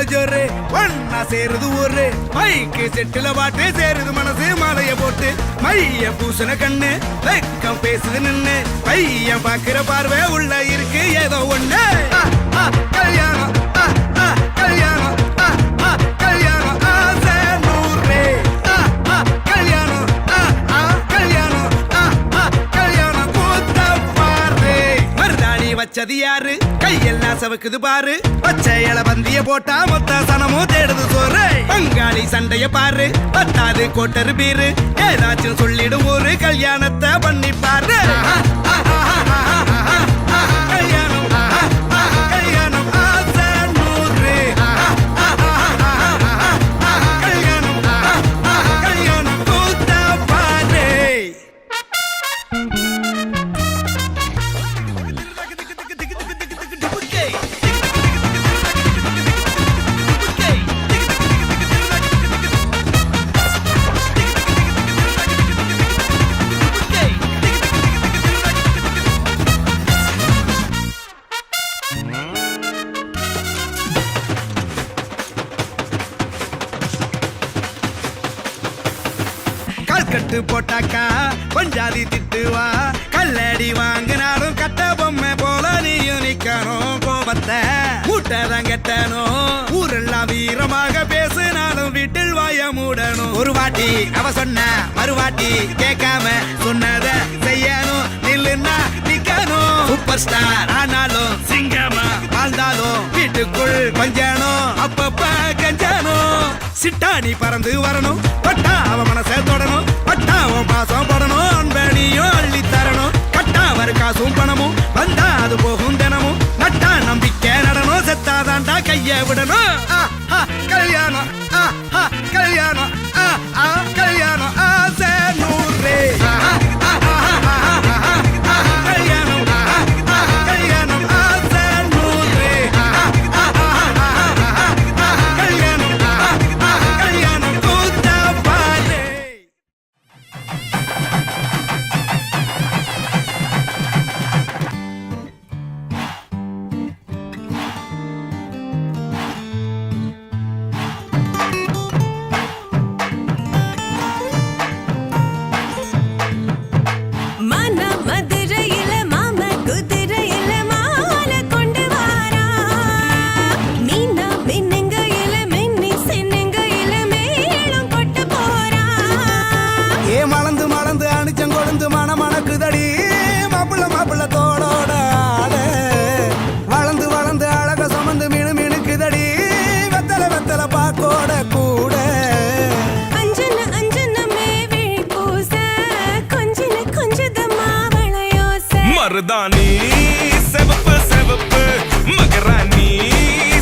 ஜோரு ஒன்னா சேருது ஊரு மைக்கு செட்டுல பாட்டு சேருது மனசு மாலைய போட்டு மைய பூசன கண்ணு வெக்கம் பேசுது நின்னு பையன் பாக்குற பார்வை உள்ள இருக்கு ஏதோ ஒண்ணு கல்யாணம் கல்யாணம் கல்யாணம் ஆசை நூறு கல்யாணம் கல்யாணம் கல்யாணம் கூத்த பாரு மருதாணி வச்சது யாரு கையெல்லாம் சவக்குது பாரு பச்சை இல பந்திய போட்டா மொத்த சனமும் தேடுது சோறு பங்காளி சண்டைய பாரு பத்தாது கோட்டரு பீரு ஏதாச்சும் சொல்லிடும் ஒரு கல்யாணத்தை பண்ணி பாரு கல்யாணம் கல்யாணம் ஆசை நூறு கல்யாணம் கல்யாணம் கூத்த பாரு கட்டு போட்டாக்கா பஞ்சாதி திட்டுவா கல்லடி வாங்கினாலும் கட்ட பொம்மை போல நீயும் நிக்கணும் கோபத்தை கூட்டதான் கெட்டணும் ஊரெல்லாம் வீரமாக பேசினாலும் வீட்டில் வாய மூடணும் ஒரு வாட்டி அவ சொன்ன மறுவாட்டி கேட்காம சொன்னத செய்யணும் நில்லுன்னா நிக்கணும் சூப்பர் ஸ்டார் ஆனாலும் சிங்கமா வாழ்ந்தாலும் வீட்டுக்குள் கொஞ்சணும் அப்பப்ப கஞ்சணும் சிட்டாணி பறந்து வரணும் பட்டா அவ மனசை தொடணும் பட்டாவும் பாசம் படணும் அன்பனியும் அள்ளி தரணும் கட்டா வரு காசும் பணமும் வந்தா அது போகும் தினமும் நட்டா நம்பிக்கை நடணும் செத்தாதாண்டா கைய விடணும் கல்யாணம் கல்யாணம் கல்யாணம் ஆசை நூறு கல்யாணம் கல்யாணம் ஆசை நூறு கல்யாணம் கல்யாணம் கூத்த பாரு மருதாணி செவப்பு செவப்பு மகராணி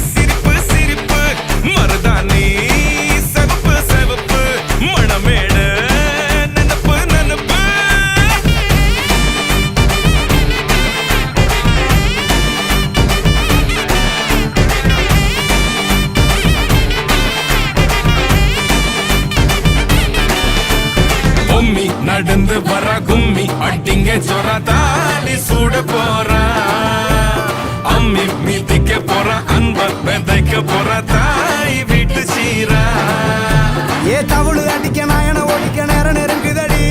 சிரிப்பு சிரிப்பு மருதாணி செவப்பு செவப்பு மணமேட நனப்பு நனப்பு பொம்மி நடந்து வர கும்மி அட்டிங்க சொரதாடி சூட போறா அம்மி மீதிக்க போற அன்ப விதைக்க போற தாய் வீட்டு சீரா ஏ தவுளு அடிக்க நாயன ஓடிக்க நேரம் நெருங்குதடி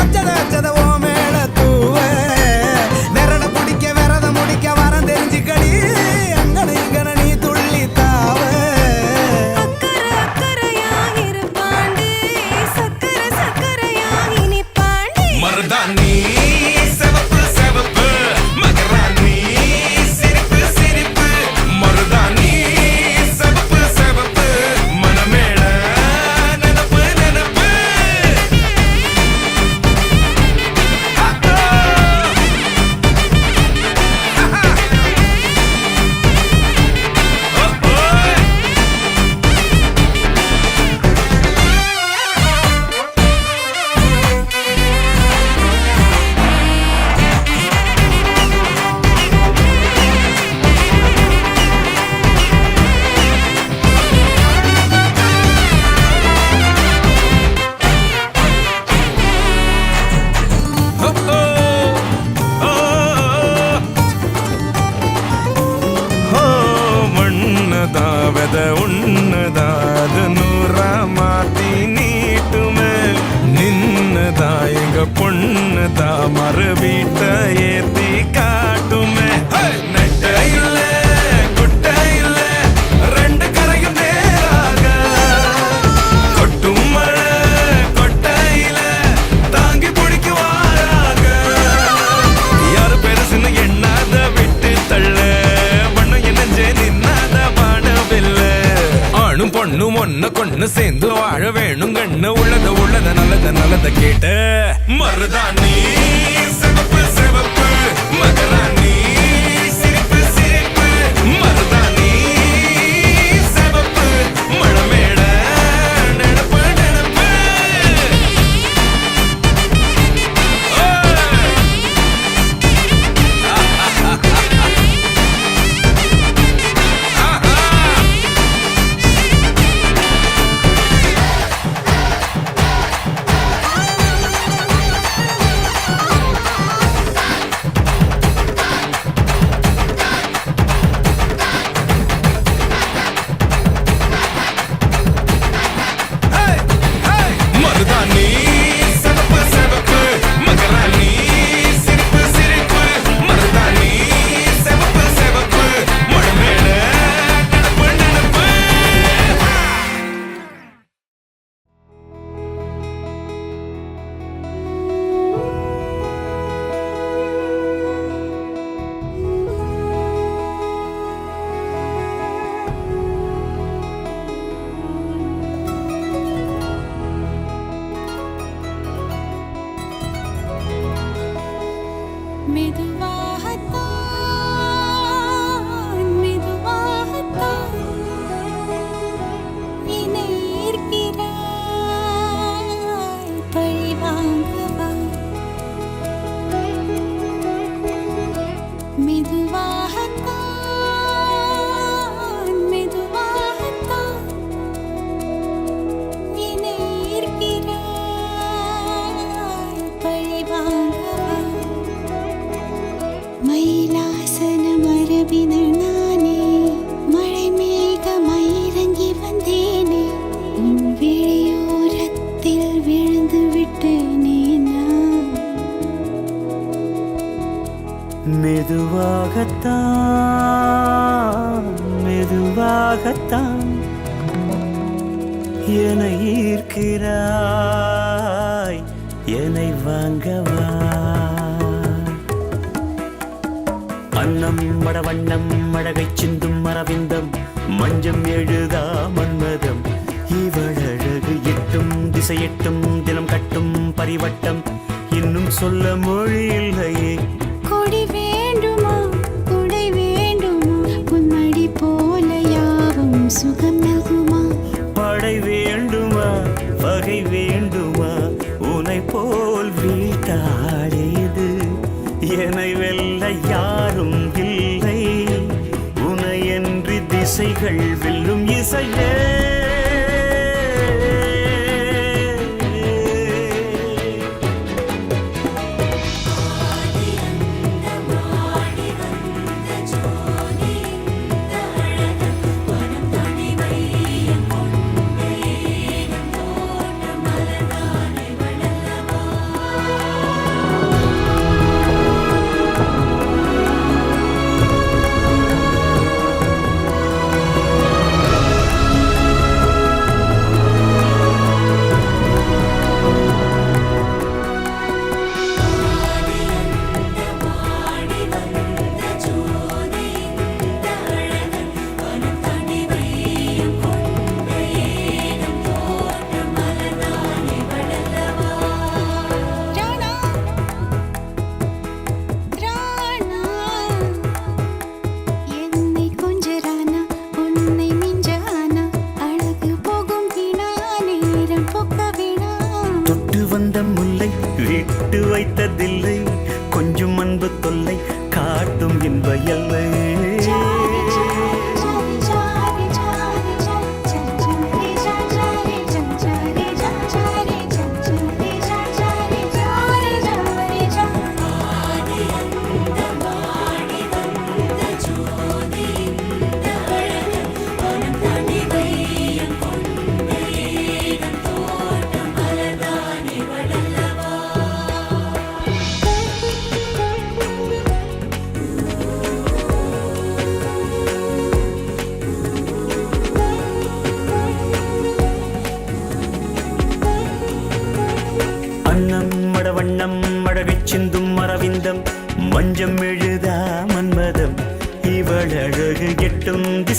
அச்சத அச்சத ஓ மேல தூவ விரட பிடிக்க விரத முடிக்க வரம் தெரிஞ்சுக்கடி அங்கன இங்கன நீ துள்ளி தாவ மருதாணி செவப்பு செவப்பு மகராணி சிரிப்பு சிரிப்பு மருதாணி செவப்பு உண்மைதான் அது நூறா மாத்தி நீட்டுமே நின்னதா எங்க பொண்ணுதா மறு வீட்டை ஏத்தி காட்டுமே நெட்ட இல்ல குட்ட இல்ல ரெண்டு கரையும் நேராக கொட்டும் மழை கொட்டையில தாங்கி பிடிக்குவாராக யாரு பெருசுன்னு எண்ணாத விட்டு தள்ள வண்ணம் என்னஞ்சே நின்னாத வானவில்ல ஆணும் பொண்ணும் ஒன்ன கொன்னு சேர்ந்து வாழ வேணும் கண்ணு உள்ளத நல்லத கேட்ட மருதாணி சிவப்பு சிவப்பு மகராணி சிரிப்பு சிரிப்பு மருதாணி சிவப்பு மழமேட நினப்பு நினப்பு மருதாணி சிவப்பு சிவப்பு மகராணி சிரிப்பு சிரிப்பு மருதாணி சிவப்பு சிவப்பு மழமேட நினப்பு நினப்பு மெதுவாகத்தான் மெதுவாகத்தான் என்னை ஈர்க்கிறாய் பழிவாங்கவா மெதுவாகத்தான் மெதுவாகத்தான் என்னை ஈர்க்கிறாய் பழிவாங்கவா மயிலாசன மரபினர் நானே மழை மேகமயிறங்கி வந்தேனே உன் விழியோரத்தில் விழுந்து விட்டேனே நான் மெதுவாகத்தான் மெதுவாகத்தான் என்னை ஈர்க்கிறாய் என்னை வாங்கவா அன்னம் மடவண்ணம் அழகை சிந்தும் மரவிந்தம் மஞ்சம் எழுதா மன்மதம் இவழகு எட்டும் திசையெட்டும் தினம் கட்டும் பரிவட்டம் இன்னும் சொல்ல மொழி இல்லையே கொடி வேண்டுமா கொடை வேண்டுமா பொன்மடி போல யாவும் சுகம் நல்குமா படை வேண்டுமா வகை வேண்டுமா உனை போல் வீட்டாடியது என்னை வெல்ல யாரும் இல்லை உனையன்றி திசைகள் வெல்லும் இசையே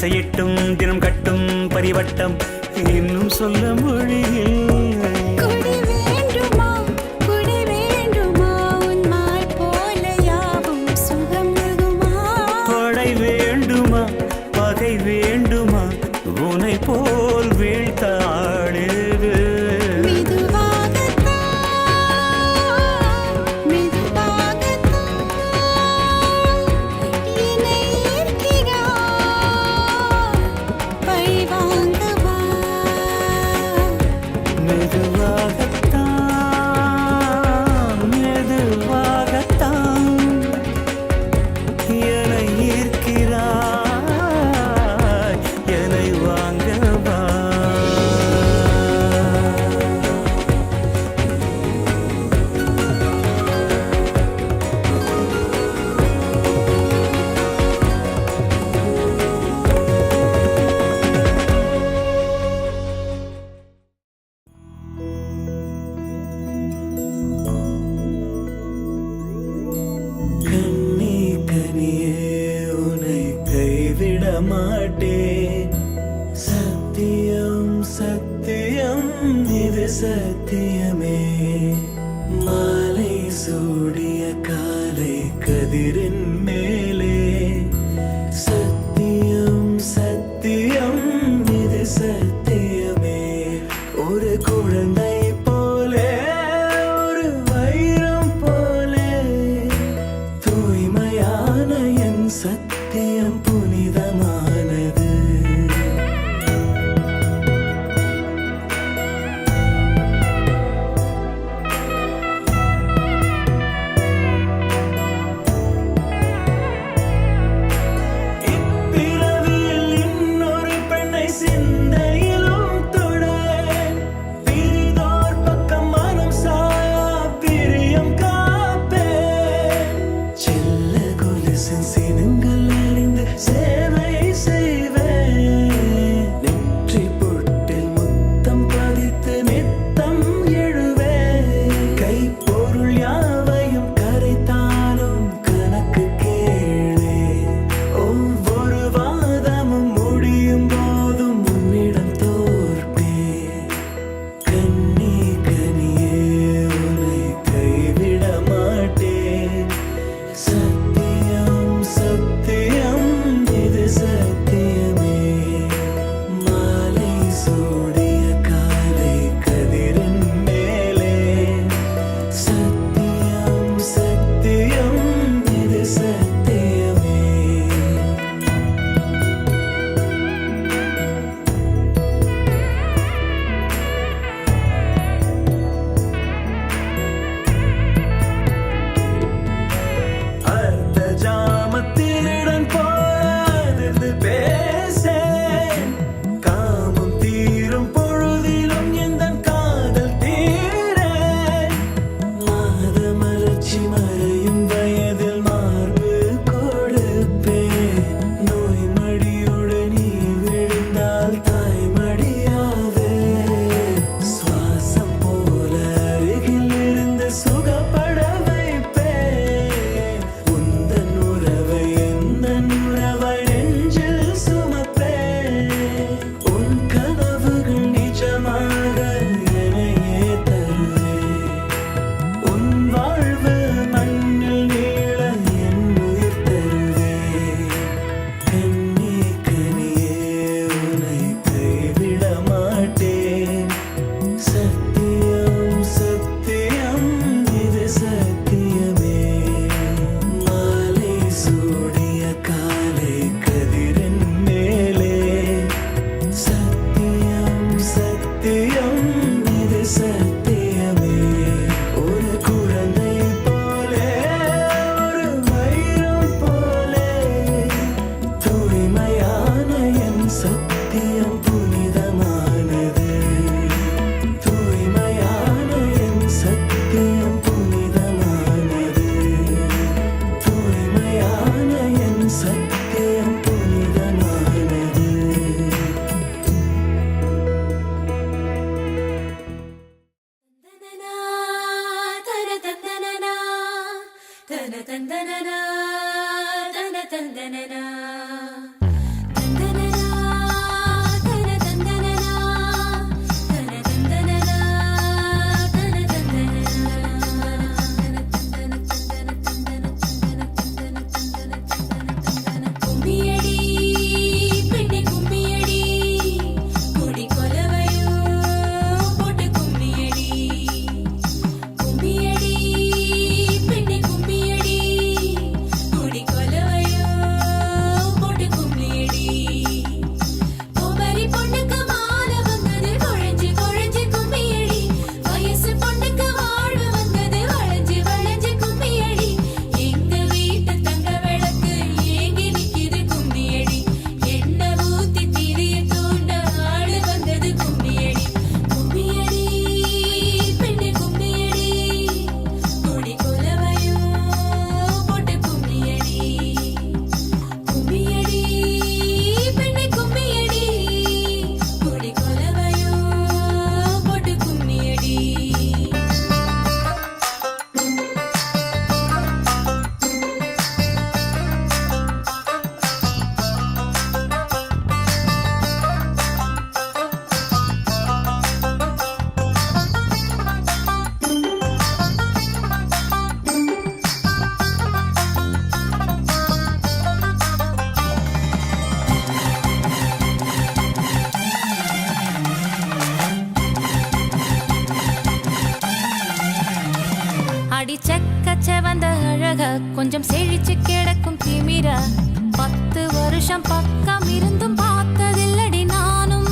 திசையிட்டும் தினம் கட்டும் பரிவட்டம் இன்னும் சொல்ல மொழியில் கொடி வேண்டுமா கொடி வேண்டுமா உன்மால் போல யாவும் சுகம் நல்குமா படை வேண்டுமா பகை வேண்டுமா உனை போல் வீழ்த்தாடுது மெதுவாகத்தான் மெதுவாகத்தான் என்னை ஈர்க்கிறாய் என்னை வாங்கவா கண்ணே கனியே உன்னை கைவிட மாட்டேன் சத்தியம் சத்தியம் இது சத்தியமே மாலை சூடிய காலை கதிரின் மேலே சத்தியம் சத்தியம் இது சத்தியமே ஒரு குழந்தை போலே ஒரு வைரம் போலே தூய்மையான என் சத்தியம் புனிதமானது அழக கொஞ்சம் செழிச்சு கிடக்கும் திமிர 10 வருஷம் பக்கம் இருந்தும் பார்த்ததில்லடி நானும்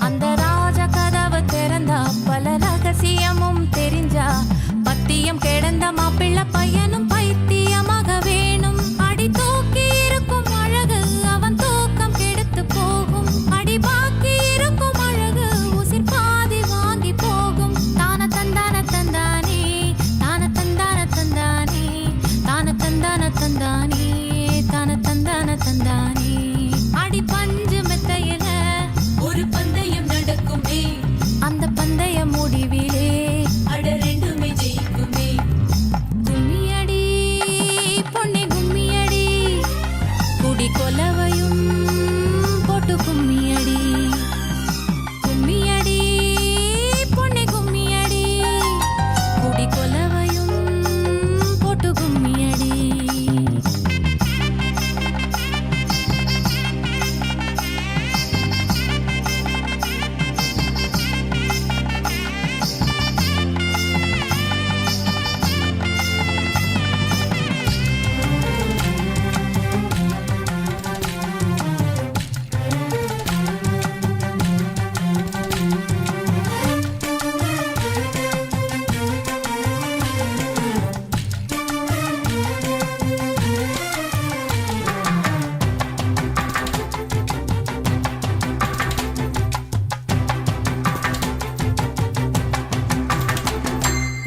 அந்த ராஜ கதவு திறந்தா பல ரகசியமும் தெரிஞ்சா பத்தியம் கிடந்த மாப்பிள்ள பையனும் பைத்தியமாக வேணும் அடி தூக்கி இருக்கும் அழகு அவன் தூக்கம் கெடுத்து போகும் அடி பாக்கி இருக்கும் அழகு உசிர் பாதி வாங்கி போகும் தான தந்தான தந்தானே தான தந்தான தந்தானே தான தந்தான தந்தானே தான தந்தான தந்தானே அடி பஞ்சு மெத்தையில ஒரு பந்தயம் நடக்குமே அந்த பந்தய முடிவிலே அட ரெண்டுமே ஜெயிக்குமே கும்மியடி பொன்னே கும்மியடி குடி கொலவையும் போட்டு கும்மியடி கும்மியடி பொன்னே கும்மியடி குடி கொலவையும் போட்டு கும்மியடி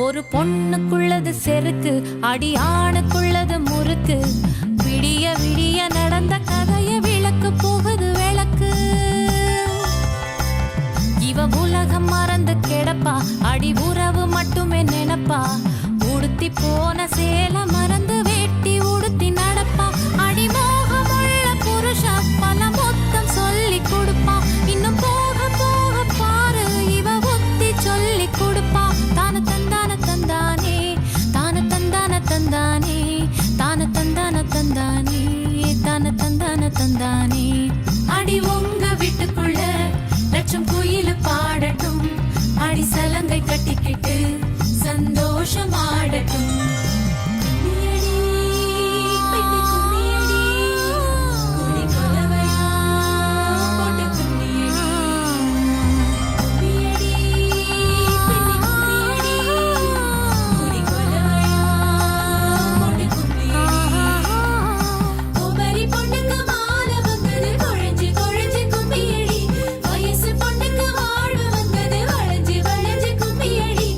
ஒரு பொண்ணுக்குள்ளது செருக்கு அடி ஆணுக்குள்ளது முறுக்கு விடிய விடிய நடந்த கதைய விளக்கு போகுது விளக்கு இவ உலகம் மறந்து கிடப்பா அடி உறவு மட்டுமே நினைப்பா உடுத்தி போன சேல மறந்து வேட்டி உடுத்தி நடப்பா அடி மோகமுள்ள புருஷா பல மொத்தம் சொல்லி கொடுப்பா இன்னும் போக போக பாரு இவ ஒத்தி சொல்லி கொடுப்பா தான தந்தான தந்தானே தான தந்தான தந்தானே தான தந்தான தந்தானே தான தந்தான தந்தானே அடி உங்க வீட்டுக்குள்ள லட்சம் குயிலு பாடட்டும் அடி சலங்கை கட்டிக்கிட்டு சந்தோஷம் ஆடட்டும் கும்மியடி, பெண்ணே கும்மியடி, குடி கொலவையா போட்டு கும்மியடி. கும்மியடி, பெண்ணே கும்மியடி, குடி கொலவையா போட்டு கும்மியடி. குமரி பொண்ணுக்கு மாலை வந்தது குழஞ்சு குழஞ்சு கும்மியடி. வயசு பொண்ணுக்கு வாழ்வு வந்தது வளைஞ்சு வளைஞ்சு கும்மியடி.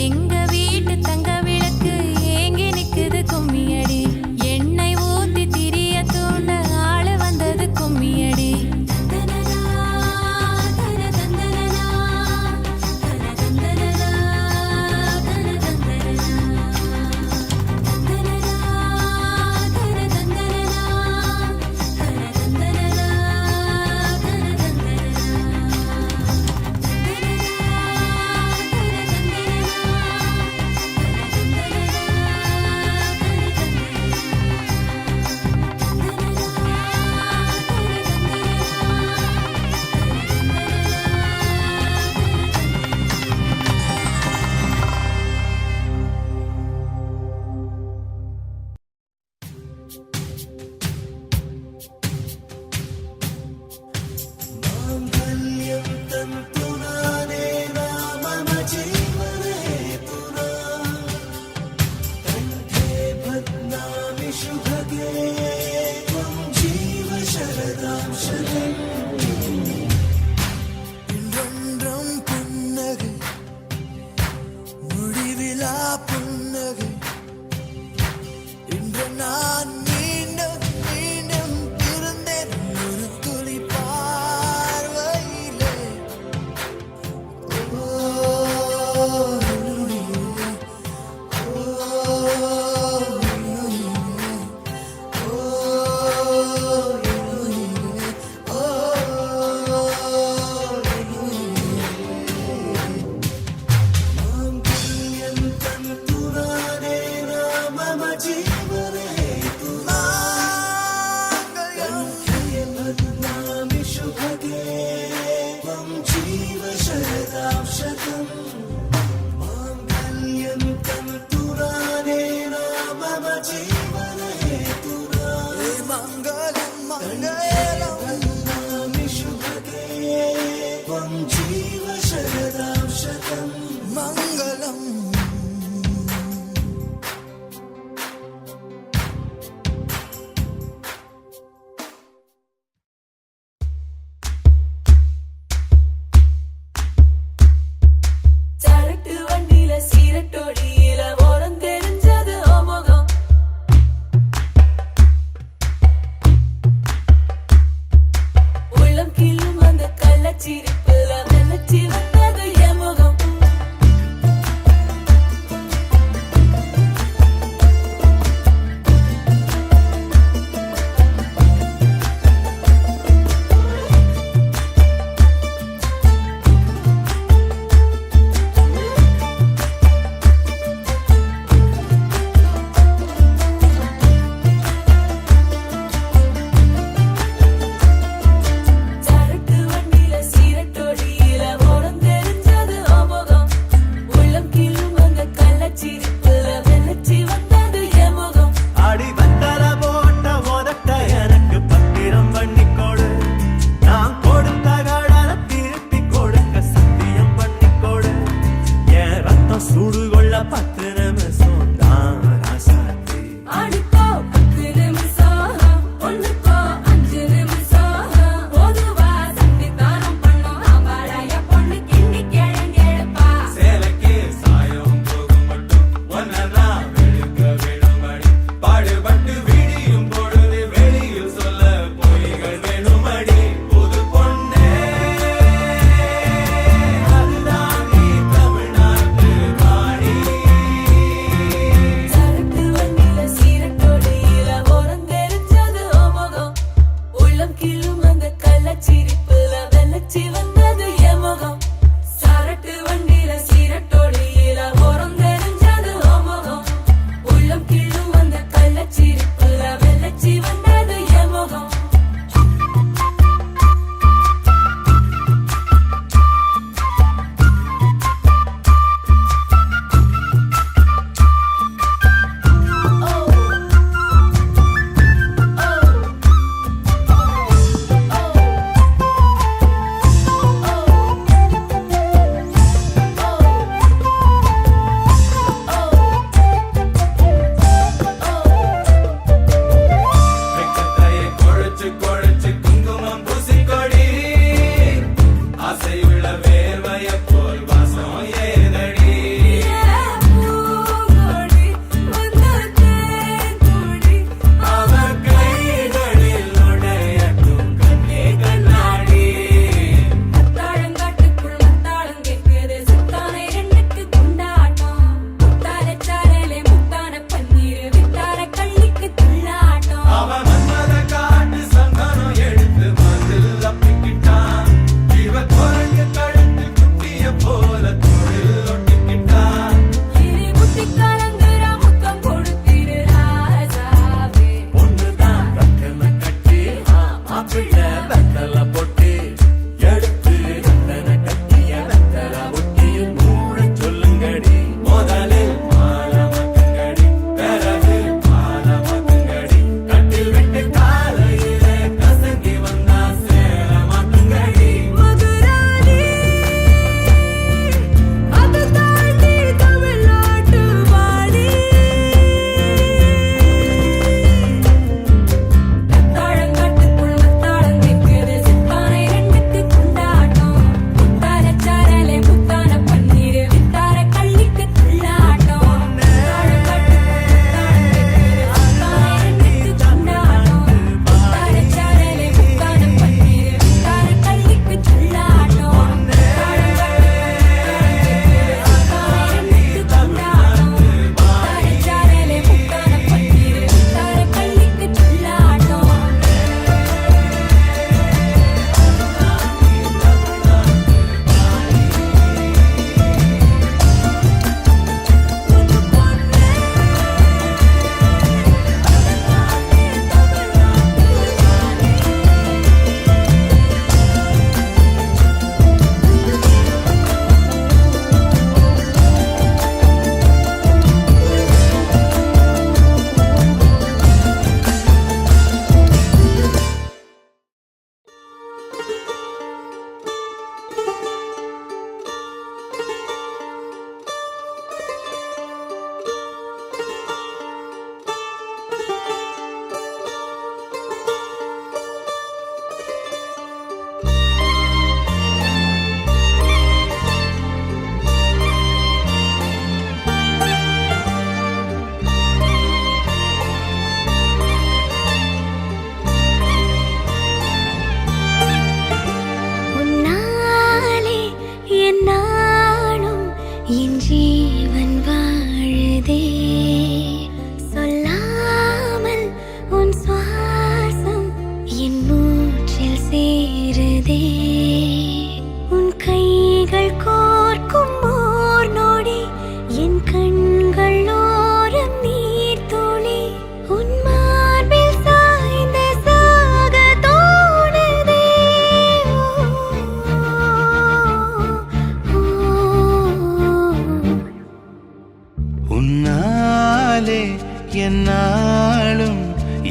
எங்க வீட்டு தங்க விளக்கு என்னாலும்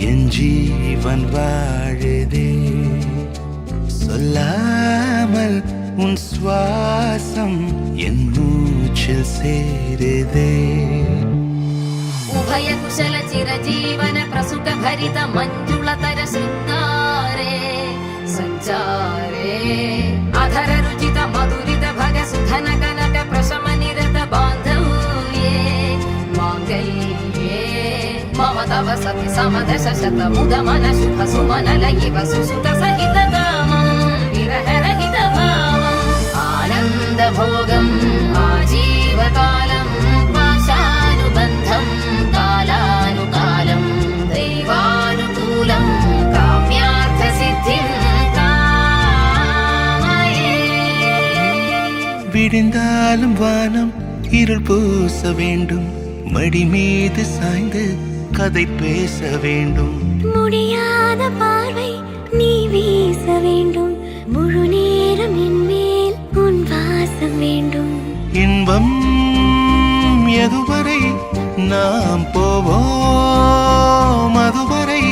என் ஜீவன் வாழுதே சொல்லாமல் உன் சுவாசம் என் மூச்சில் சேருதே उभय कुशल चिरजीवन प्रसुख भरित मञ्जुलतर शृङ्गारे सञ्चारे अधर रुचित मधुरित भग सुधन कनक प्रशम निरत बान्धव्ये माङ्गल्ये मम तव सति समदश शत मुद मन शुभ सुमन लयिव सुसुत सहित कामं विरह रहित भावम् आनन्द भोगम् आजीवकालम् पाशानुबन्धम् कालानुकालं दैवानुकूलं काम्यार्थसिद्धिं कामये விடிந்தாலும் வானம் இருள் பூச வேண்டும் மடி மீது சாய்ந்து கதை பேச வேண்டும் முடியாத பார்வை நீ வீச வேண்டும் முழு நேரம் என் மேல் உன் வாசம் வேண்டும் இன்பம் எதுவரை நாம் போவோம் அதுவரை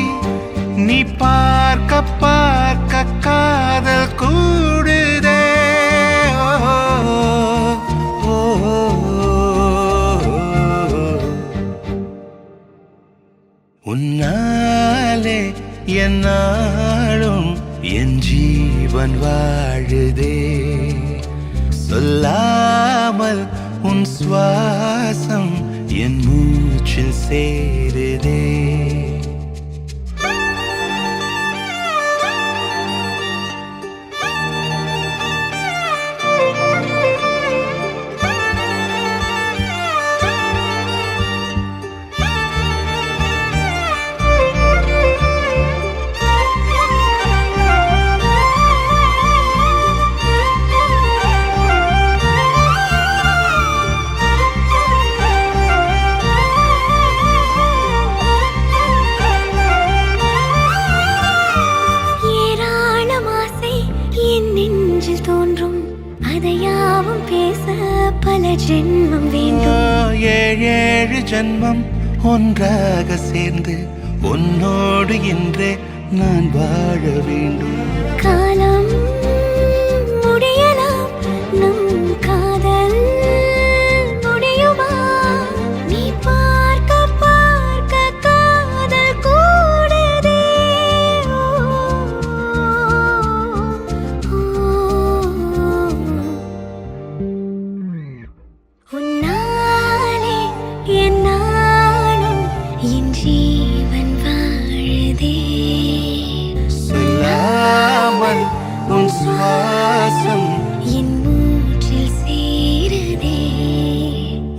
நீ பார்க்க பார்க்க காதல் கூடுதே ஓ, ஓ, உன்னாலே என்னாலும் என் ஜீவன் வாழுதே சொல்லாமல் உன் சுவாசம் என் மூச்சில் சேருதே ஏராளம் ஆசை என் நெஞ்சில் தோன்றும் அதையாவும் பேச பல ஜென்மம் வேண்டும் ஏழு ஜன்மம் ஒன்றாக சேர்ந்து உன்னோடு இன்றே நான் வாழ வேண்டும் காலம் முடியலாம் நம் காதல் முடியுமா நீ பார்க்க பார்க்க காதல் கூடுதே உன்னாலே என்னாலும் என் ஜீவன் வாழுதே சொல்லாமல் உன் சுவாசம் என் மூச்சில் சேருதே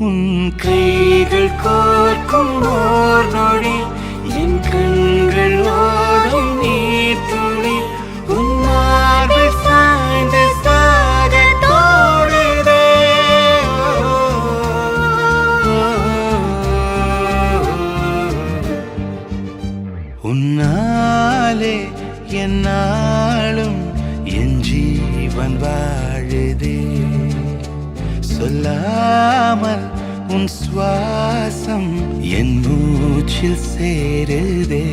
உன் கைகள் கோர்க்கும் ஓர் நொடி என் கண்கள் ஓடும் நீர் துளி உன் மார்பில் சாய்ந்து சாக தோடுதே உன்னாலே என்னாலும் என் ஜீவன் வாழுதே சொல்லாமல் உன் சுவாசம் என் மூச்சில் சேருதே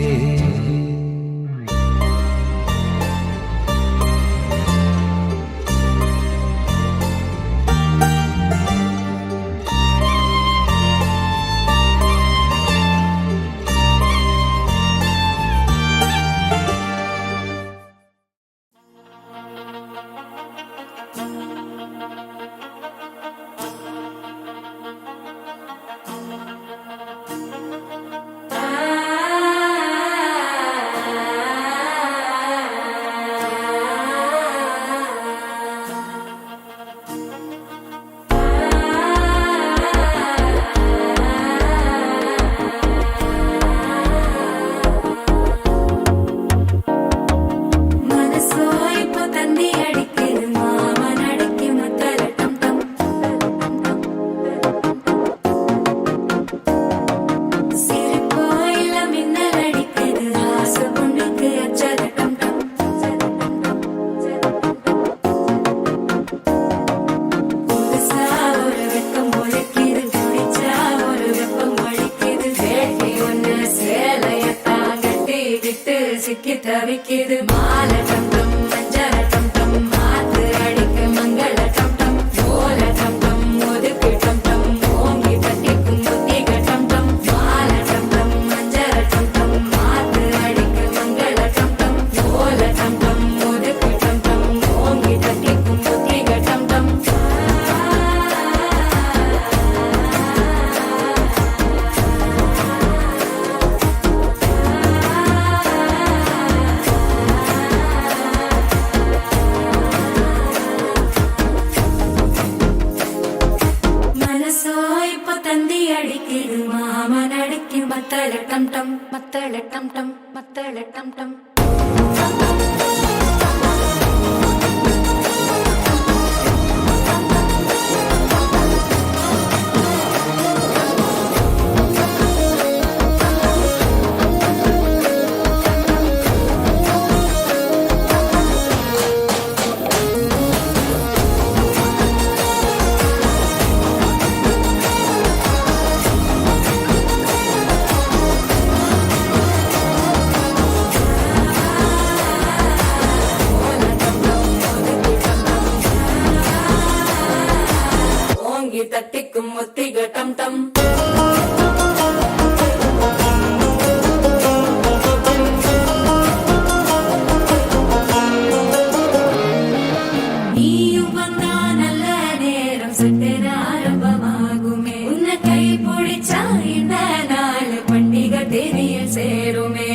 மத்தள டம் டம் மத்தள டம் டம் மத்தள டம் டம் தட்டிக்கும் முத்திக டம் டம் நீயும் வந்தா நல்ல நேரம் சட்டென ஆரம்பமாகுமே உன்னை கை பிடிச்சா இந்த நாள் பண்டிகை தேதியில் சேருமே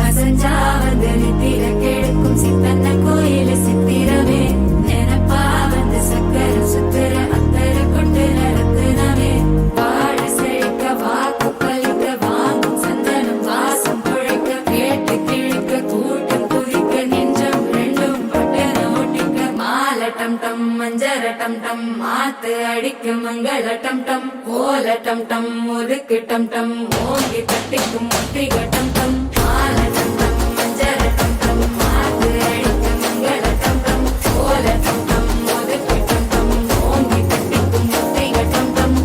அசஞ்சா வந்து நித்திர கெடுக்கும் சித்தன்ன கோயில சித்திரமே நினப்பா வந்து சக்கர சுத்திர அத்தர கொண்டு நடத்துனவே வாழ செழிக்க வாக்கு பலிக்க வாங்கும் சந்தனம் வாசம் குழைக்க கேட்டு கிழிக்க கூட்டம் குதிக்க நெஞ்சம் ரெண்டும் பட்டன ஓட்டிக்க மாலை டம் டம் மஞ்சர டம் டம் மாத்து அடிக்க மங்கள டம் டம் கோல டம் டம் முறுக்கு டம் டம் ஓங்கி தட்டிக்கும் முத்திக டம் டம் மாலை டம் டம் மஞ்சர டம் டம் மாத்து அடிக்க மங்கள டம் டம் கோல டம் டம் முறுக்கு டம் டம் ஓங்கி தட்டிக்கும் முத்திக டம் டம்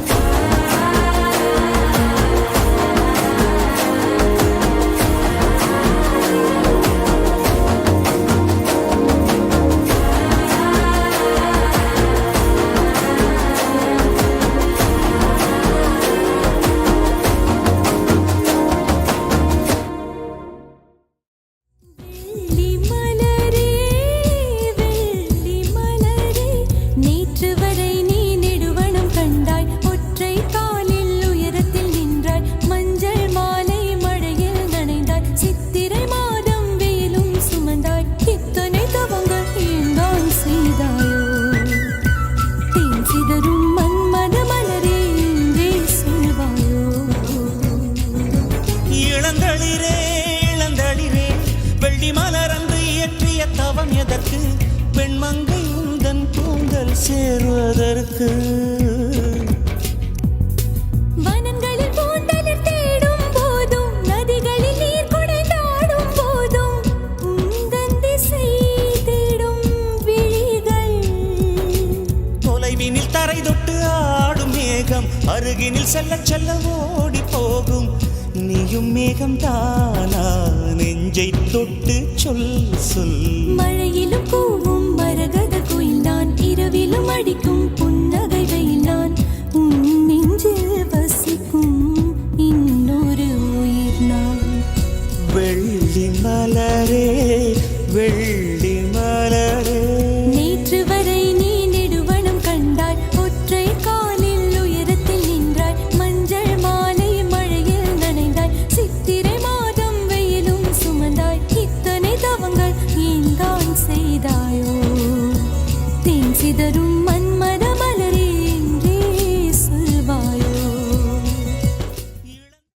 வெள்ளி மலரே வெள்ளி மலரே நேற்று வரை நீ நெடுவனம் கண்டாய் ஒற்றை காலில் உயரத்தில் நின்றாய் மஞ்சள் மாலை மழையில் நனைந்தாய் சித்திரை மாதம் வெயிலும் சுமந்தாய் இத்தனை தவங்கள் ஏந்தான் செய்தாயோ தேன் சிதறும் மன்மத மலரே இன்றே சொல்வாயோ இளந்தளிரே இளந்தளிரே வெள்ளி மலரன்று இயற்றிய தவம் எதற்கு பெண்மங்கை உந்தன் கூந்தல் சேருவதற்கு வனங்களில் பூந்தளிர் தேடும் போதும் நதிகளில் நீர் குடைந்தாடும் போதும் உந்தன் திசை தேடும் விழிகள் தொலைவினில் தரை தொட்டு ஆடும் மேகம் அருகினில் செல்ல செல்ல ஓடி போகும் நீயும் மேகம் தானா நெஞ்சை தொட்டு சொல் சொல் மழையிலும் கூவும் மரகத குயில் நான் இரவிலும் அடிக்கும் புன்னகை வெயில் நான் உன் நெஞ்சில் வசிக்கும் இன்னொரு உயிர் நான் வெள்ளி மலரே வெள்ளி மலரே நேற்று வரை நீ நெடுவனம் கண்டாய் ஒற்றை காலில் உயரத்தில் நின்றாய் மஞ்சள் மாலை மழையில் நனைந்தாய் சித்திரை மாதம் வெயிலும் சுமந்தாய் இத்தனை தவங்கள் ஏந்தான் செய்தாயோ தேன் சிதறும்